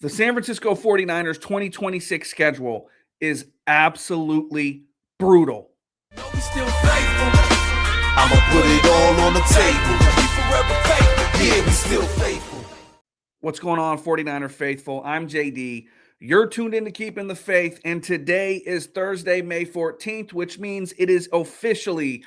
The San Francisco 49ers 2026 schedule is absolutely brutal. No, we still faithful. I'ma put it all on the table. We forever faithful. Yeah, we still faithful. What's going on, 49er faithful? I'm JD. You're tuned in to Keeping the Faith, and today is Thursday, May 14th, which means it is officially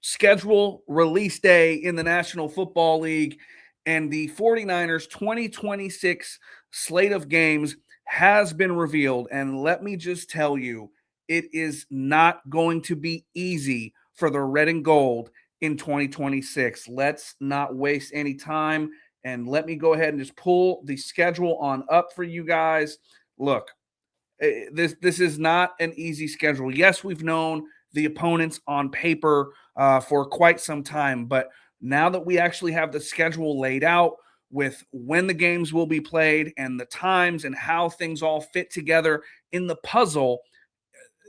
schedule release day in the National Football League, and the 49ers 2026 slate of games has been revealed. And let me just tell you, it is not going to be easy for the red and gold in 2026. Let's not waste any time, and let me go ahead and just pull the schedule on up for you guys. Look, this is not an easy schedule. Yes, we've known the opponents on paper for quite some time, but now that we actually have the schedule laid out with when the games will be played and the times and how things all fit together in the puzzle,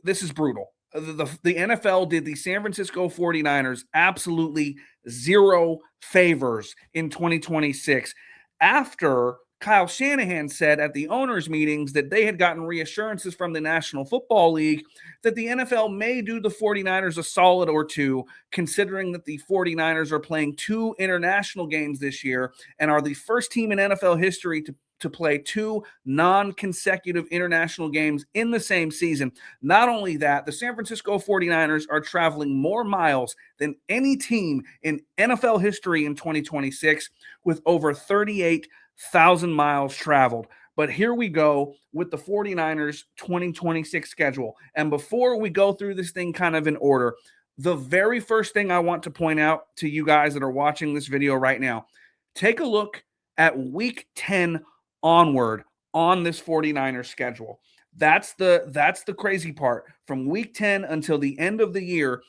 this is brutal. The NFL did the San Francisco 49ers absolutely zero favors in 2026 after Kyle Shanahan said at the owners' meetings that they had gotten reassurances from the National Football League that the NFL may do the 49ers a solid or two, considering that the 49ers are playing 2 international games this year and are the first team in NFL history to play 2 non-consecutive international games in the same season. Not only that, the San Francisco 49ers are traveling more miles than any team in NFL history in 2026 with over 38,000 miles traveled. But here we go with the 49ers 2026 schedule. And before we go through this thing kind of in order, the very first thing I want to point out to you guys that are watching this video right now, take a look at week 10 onward on this 49ers schedule. That's the crazy part. From week 10 until the end of the year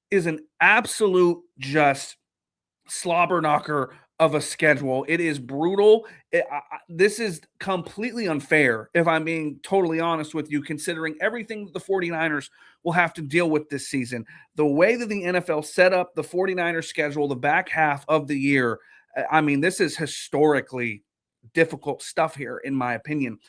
is an absolute just slobber knocker of a schedule. It is brutal. This is completely unfair, if I'm being totally honest with you, considering everything that the 49ers will have to deal with this season. The way that the NFL set up the 49ers schedule, the back half of the year, I mean, this is historically difficult stuff here, in my opinion.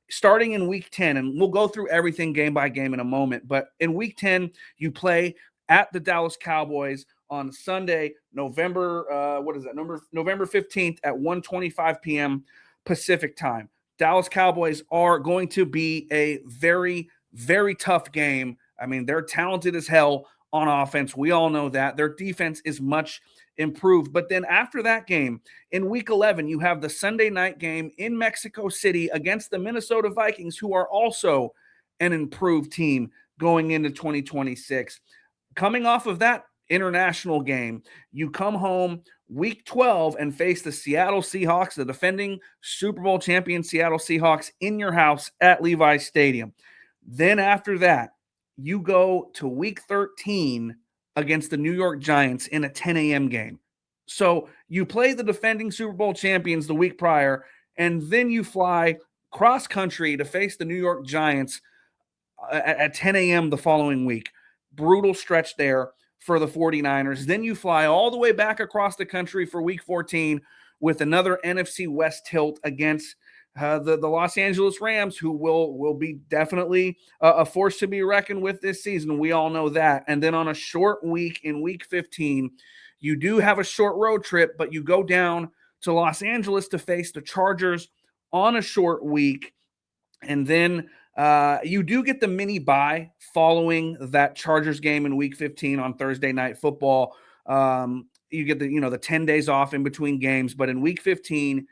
Starting in week 10, and we'll go through everything game by game in a moment, but in week 10, you play at the Dallas Cowboys on Sunday, November 15th at 1:25 p.m. Pacific time. Dallas Cowboys are going to be a very, very tough game. I mean, they're talented as hell on offense. We all know that. Their defense is much improved. But then after that game, in week 11, you have the Sunday night game in Mexico City against the Minnesota Vikings, who are also an improved team going into 2026. Coming off of that international game, you come home week 12 and face the Seattle Seahawks, the defending Super Bowl champion Seattle Seahawks, in your house at Levi's Stadium. Then after that, you go to week 13 against the New York Giants in a 10 a.m. game. So you play the defending Super Bowl champions the week prior, and then you fly cross country to face the New York Giants at 10 a.m. the following week. Brutal stretch there for the 49ers. Then you fly all the way back across the country for week 14 with another NFC West tilt against the Los Angeles Rams, who will be definitely a force to be reckoned with this season. We all know that. And then on a short week in week 15, you do have a short road trip, but you go down to Los Angeles to face the Chargers on a short week. And then you do get the mini bye following that Chargers game in week 15 on Thursday Night Football. You get the 10 days off in between games, but in week 15,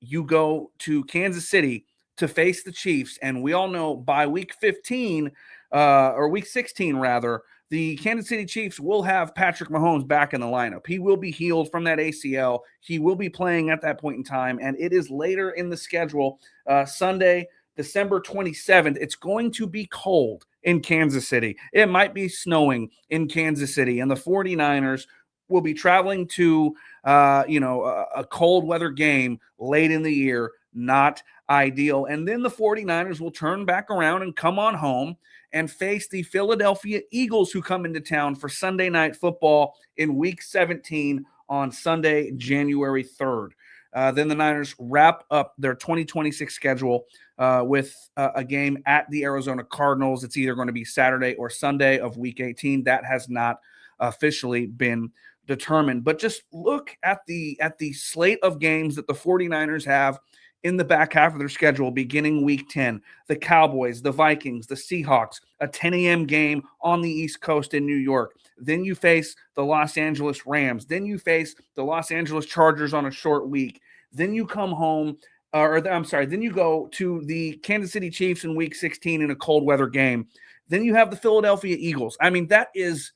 you go to Kansas City to face the Chiefs. And we all know by week 15, or week 16 rather, the Kansas City Chiefs will have Patrick Mahomes back in the lineup. He will be healed from that ACL. He will be playing at that point in time. And it is later in the schedule, Sunday, December 27th. It's going to be cold in Kansas City. It might be snowing in Kansas City. And the 49ers will be traveling to a cold weather game late in the year. Not ideal. And then the 49ers will turn back around and come on home and face the Philadelphia Eagles, who come into town for Sunday Night Football in week 17 on Sunday, January 3rd. Then the Niners wrap up their 2026 schedule with a game at the Arizona Cardinals. It's either going to be Saturday or Sunday of Week 18. That has not officially been determined. But just look at the slate of games that the 49ers have in the back half of their schedule beginning Week 10. The Cowboys, the Vikings, the Seahawks, a 10 a.m. game on the East Coast in New York. Then you face the Los Angeles Rams. Then you face the Los Angeles Chargers on a short week. Then you come home, then you go to the Kansas City Chiefs in Week 16 in a cold weather game. Then you have the Philadelphia Eagles. I mean, that is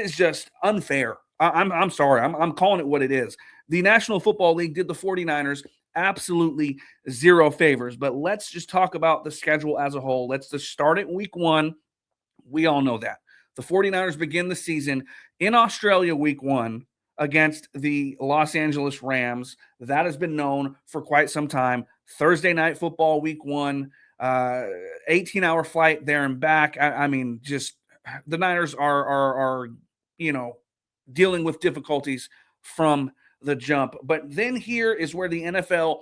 just unfair. I'm sorry. I'm calling it what it is. The National Football League did the 49ers absolutely zero favors. But let's just talk about the schedule as a whole. Let's just start at Week 1. We all know that. The 49ers begin the season in Australia Week 1 against the Los Angeles Rams. That has been known for quite some time. Thursday Night Football Week 1, 18-hour flight there and back. I mean, just the Niners are dealing with difficulties from the jump. But then here is where the NFL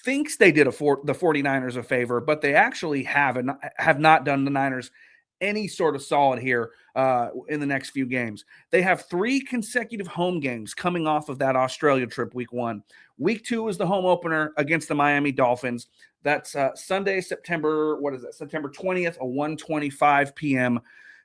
thinks they did the 49ers a favor, but they actually have not done the Niners any sort of solid here in the next few games. They have 3 consecutive home games coming off of that Australia trip Week 1. Week 2 is the home opener against the Miami Dolphins. That's Sunday, September 20th, a 1:25 p.m.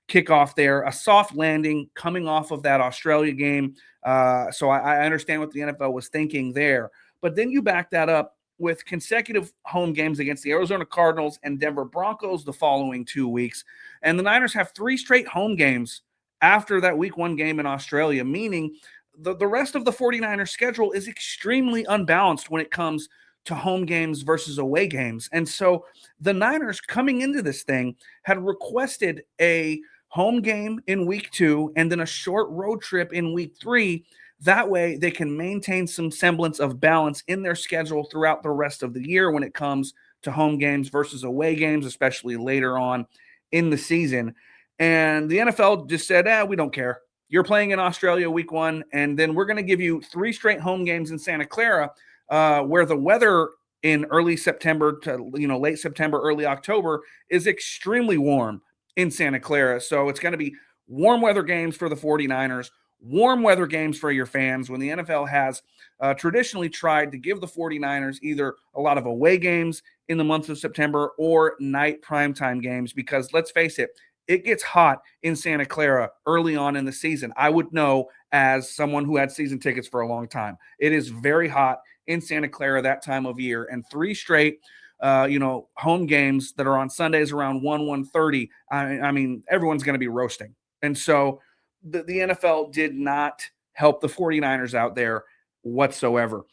kickoff there. A soft landing coming off of that Australia game. So I understand what the NFL was thinking there. But then you back that up with consecutive home games against the Arizona Cardinals and Denver Broncos the following 2 weeks. And the Niners have 3 straight home games after that Week 1 game in Australia, meaning the rest of the 49ers schedule is extremely unbalanced when it comes to home games versus away games. And so the Niners coming into this thing had requested a home game in Week 2 and then a short road trip in Week 3. That way they can maintain some semblance of balance in their schedule throughout the rest of the year when it comes to home games versus away games, especially later on in the season. And the NFL just said, we don't care. You're playing in Australia Week 1, and then we're going to give you 3 straight home games in Santa Clara, where the weather in early September to late September, early October is extremely warm in Santa Clara. So it's going to be warm weather games for the 49ers, warm weather games for your fans, when the NFL has traditionally tried to give the 49ers either a lot of away games in the month of September or night primetime games, because let's face it, it gets hot in Santa Clara early on in the season. I would know as someone who had season tickets for a long time. It is very hot in Santa Clara that time of year, and 3 straight home games that are on Sundays around 1:30. I mean, everyone's going to be roasting. And so the NFL did not help the 49ers out there whatsoever.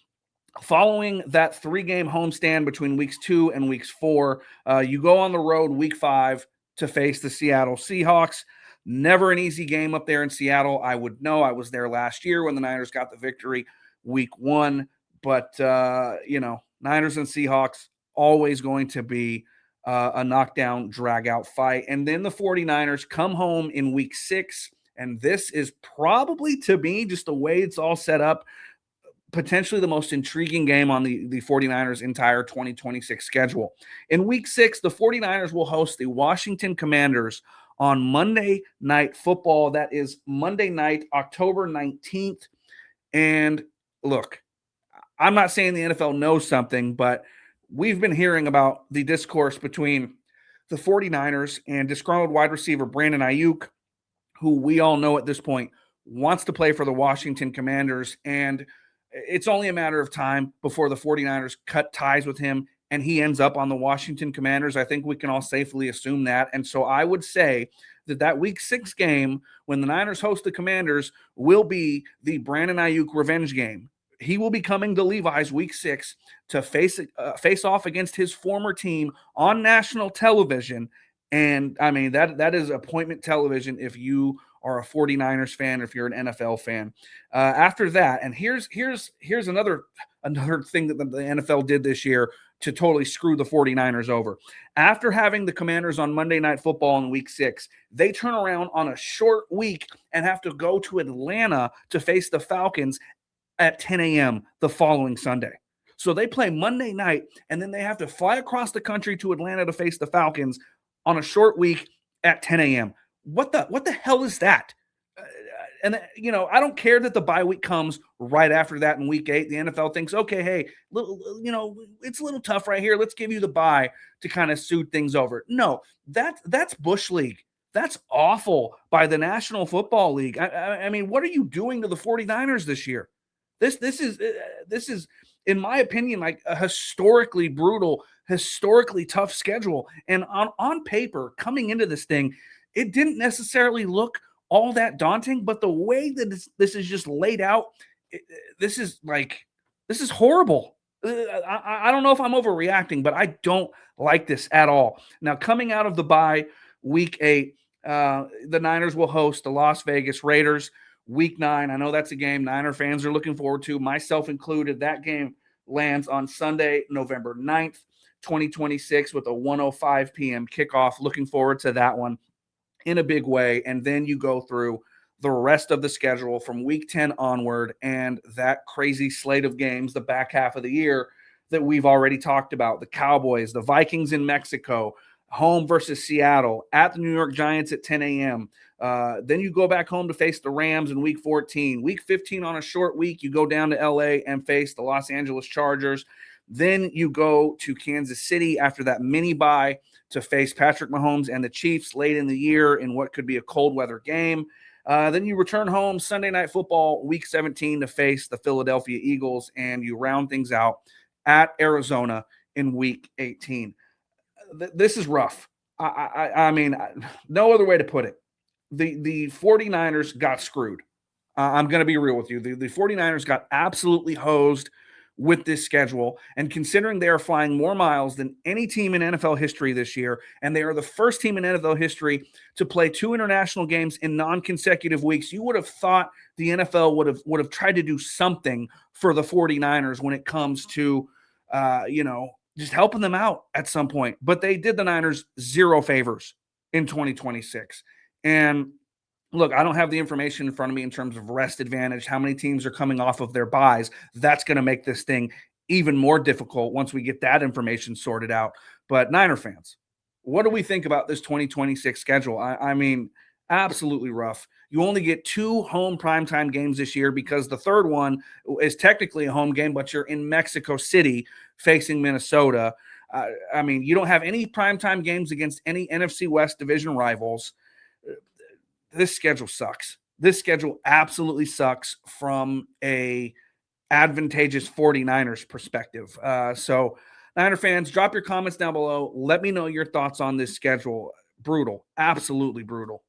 Following that 3-game homestand between weeks 2 and weeks 4, you go on the road Week 5 to face the Seattle Seahawks. Never an easy game up there in Seattle. I would know. I was there last year when the Niners got the victory Week 1. But, Niners and Seahawks, always going to be a knockdown, drag-out fight. And then the 49ers come home in Week 6, and this is probably, to me, just the way it's all set up, potentially the most intriguing game on the 49ers' entire 2026 schedule. In Week 6, the 49ers will host the Washington Commanders on Monday Night Football. That is Monday night, October 19th. And look, I'm not saying the NFL knows something, but we've been hearing about the discourse between the 49ers and disgruntled wide receiver Brandon Ayuk, who we all know at this point wants to play for the Washington Commanders. And it's only a matter of time before the 49ers cut ties with him and he ends up on the Washington Commanders. I think we can all safely assume that. And so I would say that Week 6 game, when the Niners host the Commanders, will be the Brandon Ayuk revenge game. He will be coming to Levi's Week 6 to face off against his former team on national television. And I mean, that is appointment television if you are a 49ers fan, or if you're an NFL fan. After that, and here's another thing that the NFL did this year to totally screw the 49ers over. After having the Commanders on Monday Night Football in Week 6, they turn around on a short week and have to go to Atlanta to face the Falcons at 10 a.m. the following Sunday. So they play Monday night, and then they have to fly across the country to Atlanta to face the Falcons on a short week at 10 a.m. What the hell is that? And I don't care that the bye week comes right after that in week 8. The NFL thinks, okay, hey, it's a little tough right here. Let's give you the bye to kind of soothe things over. No, that's Bush League. That's awful by the National Football League. I mean, what are you doing to the 49ers this year? This is, in my opinion, like a historically brutal, historically tough schedule. And on paper, coming into this thing, it didn't necessarily look all that daunting, but the way that this is just laid out, this is horrible. I don't know if I'm overreacting, but I don't like this at all. Now, coming out of the bye, week 8, the Niners will host the Las Vegas Raiders. Week 9, I know that's a game Niner fans are looking forward to, myself included. That game lands on Sunday, November 9th, 2026, with a 1:05 p.m. kickoff. Looking forward to that one in a big way. And then you go through the rest of the schedule from week 10 onward and that crazy slate of games the back half of the year that we've already talked about. The Cowboys, the Vikings in Mexico, home versus Seattle, at the New York Giants at 10 a.m. Then you go back home to face the Rams in week 14. Week 15 on a short week, you go down to L.A. and face the Los Angeles Chargers. Then you go to Kansas City after that mini bye to face Patrick Mahomes and the Chiefs late in the year in what could be a cold weather game. Then you return home Sunday Night Football, week 17, to face the Philadelphia Eagles, and you round things out at Arizona in week 18. This is rough. I mean, no other way to put it. The 49ers got screwed. I'm going to be real with you. The 49ers got absolutely hosed with this schedule, and considering they are flying more miles than any team in NFL history this year, and they are the first team in NFL history to play 2 international games in non-consecutive weeks, you would have thought the NFL would have tried to do something for the 49ers when it comes to just helping them out at some point. But they did the Niners zero favors in 2026. And look, I don't have the information in front of me in terms of rest advantage, how many teams are coming off of their buys. That's going to make this thing even more difficult once we get that information sorted out. But Niner fans, what do we think about this 2026 schedule? I mean, absolutely rough. You only get 2 home primetime games this year because the third one is technically a home game, but you're in Mexico City facing Minnesota. I mean, you don't have any primetime games against any NFC West division rivals. This schedule sucks. This schedule absolutely sucks from a advantageous 49ers perspective. So Niner fans, drop your comments down below. Let me know your thoughts on this schedule. Brutal. Absolutely brutal.